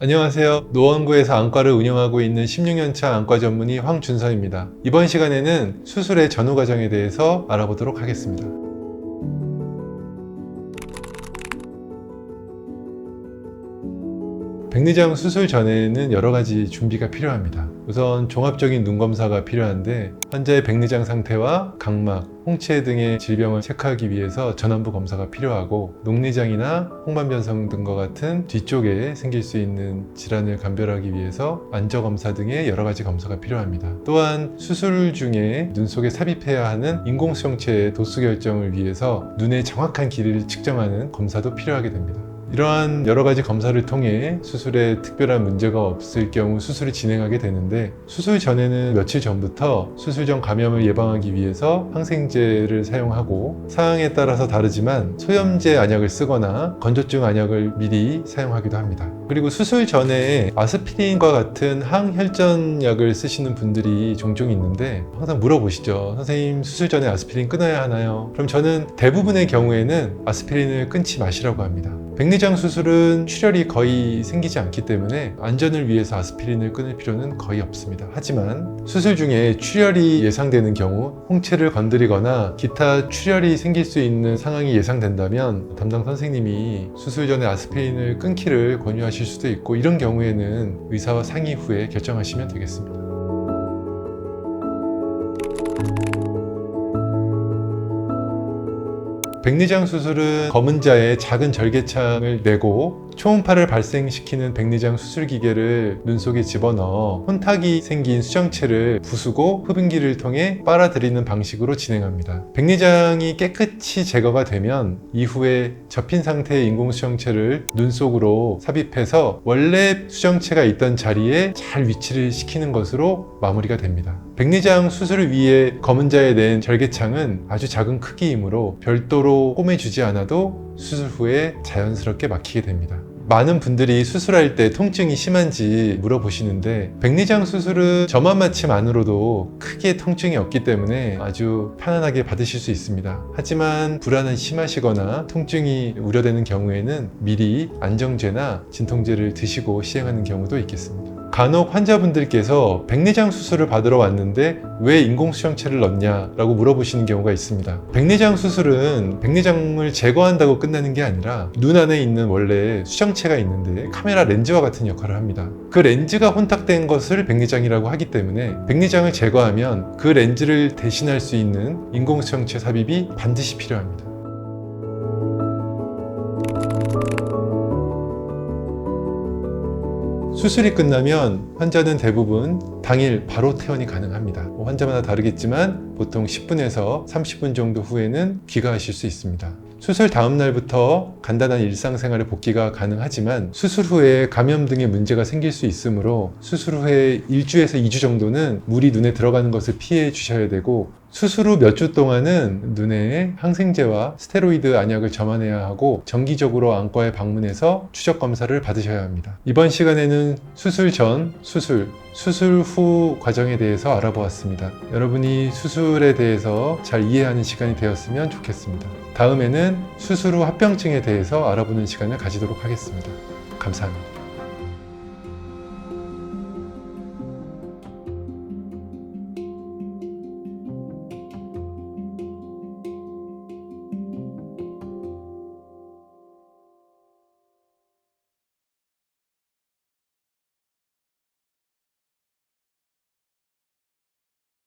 안녕하세요. 노원구에서 안과를 운영하고 있는 16년차 안과 전문의 황준서입니다. 이번 시간에는 수술의 전후 과정에 대해서 알아보도록 하겠습니다. 백내장 수술 전에는 여러 가지 준비가 필요합니다. 우선 종합적인 눈 검사가 필요한데 환자의 백내장 상태와 각막, 홍채 등의 질병을 체크하기 위해서 전완부 검사가 필요하고 녹내장이나 홍반변성 등과 같은 뒤쪽에 생길 수 있는 질환을 감별하기 위해서 안저 검사 등의 여러 가지 검사가 필요합니다. 또한 수술 중에 눈 속에 삽입해야 하는 인공수정체의 도수 결정을 위해서 눈의 정확한 길이를 측정하는 검사도 필요하게 됩니다. 이러한 여러 가지 검사를 통해 수술에 특별한 문제가 없을 경우 수술을 진행하게 되는데, 수술 전에는 며칠 전부터 수술 전 감염을 예방하기 위해서 항생제를 사용하고, 상황에 따라서 다르지만 소염제 안약을 쓰거나 건조증 안약을 미리 사용하기도 합니다. 그리고 수술 전에 아스피린과 같은 항혈전약을 쓰시는 분들이 종종 있는데 항상 물어보시죠. 선생님, 수술 전에 아스피린 끊어야 하나요? 그럼 저는 대부분의 경우에는 아스피린을 끊지 마시라고 합니다. 백내장 수술은 출혈이 거의 생기지 않기 때문에 안전을 위해서 아스피린을 끊을 필요는 거의 없습니다. 하지만 수술 중에 출혈이 예상되는 경우, 홍채를 건드리거나 기타 출혈이 생길 수 있는 상황이 예상된다면 담당 선생님이 수술 전에 아스피린을 끊기를 권유하실 수도 있고, 이런 경우에는 의사와 상의 후에 결정하시면 되겠습니다. 백내장 수술은 검은 자에 작은 절개창을 내고 초음파를 발생시키는 백내장 수술 기계를 눈 속에 집어넣어 혼탁이 생긴 수정체를 부수고 흡인기를 통해 빨아들이는 방식으로 진행합니다. 백내장이 깨끗이 제거가 되면 이후에 접힌 상태의 인공수정체를 눈 속으로 삽입해서 원래 수정체가 있던 자리에 잘 위치를 시키는 것으로 마무리가 됩니다. 백내장 수술을 위해 검은 자에 낸 절개창은 아주 작은 크기이므로 별도로 꼬매주지 않아도 수술 후에 자연스럽게 막히게 됩니다. 많은 분들이 수술할 때 통증이 심한지 물어보시는데, 백내장 수술은 점화 마취만으로도 크게 통증이 없기 때문에 아주 편안하게 받으실 수 있습니다. 하지만 불안은 심하시거나 통증이 우려되는 경우에는 미리 안정제나 진통제를 드시고 시행하는 경우도 있겠습니다. 간혹 환자분들께서 백내장 수술을 받으러 왔는데 왜 인공수정체를 넣냐 라고 물어보시는 경우가 있습니다. 백내장 수술은 백내장을 제거한다고 끝나는 게 아니라 눈 안에 있는 원래 수정체가 있는데 카메라 렌즈와 같은 역할을 합니다. 그 렌즈가 혼탁된 것을 백내장이라고 하기 때문에 백내장을 제거하면 그 렌즈를 대신할 수 있는 인공수정체 삽입이 반드시 필요합니다. 수술이 끝나면 환자는 대부분 당일 바로 퇴원이 가능합니다. 환자마다 다르겠지만 보통 10분에서 30분 정도 후에는 귀가하실 수 있습니다. 수술 다음 날부터 간단한 일상생활의 복귀가 가능하지만 수술 후에 감염 등의 문제가 생길 수 있으므로 수술 후에 1주에서 2주 정도는 물이 눈에 들어가는 것을 피해 주셔야 되고, 수술 후 몇 주 동안은 눈에 항생제와 스테로이드 안약을 점안해야 하고 정기적으로 안과에 방문해서 추적 검사를 받으셔야 합니다. 이번 시간에는 수술 전, 수술 후 과정에 대해서 알아보았습니다. 여러분이 수술에 대해서 잘 이해하는 시간이 되었으면 좋겠습니다. 다음에는 수술 후 합병증에 대해서 알아보는 시간을 가지도록 하겠습니다. 감사합니다.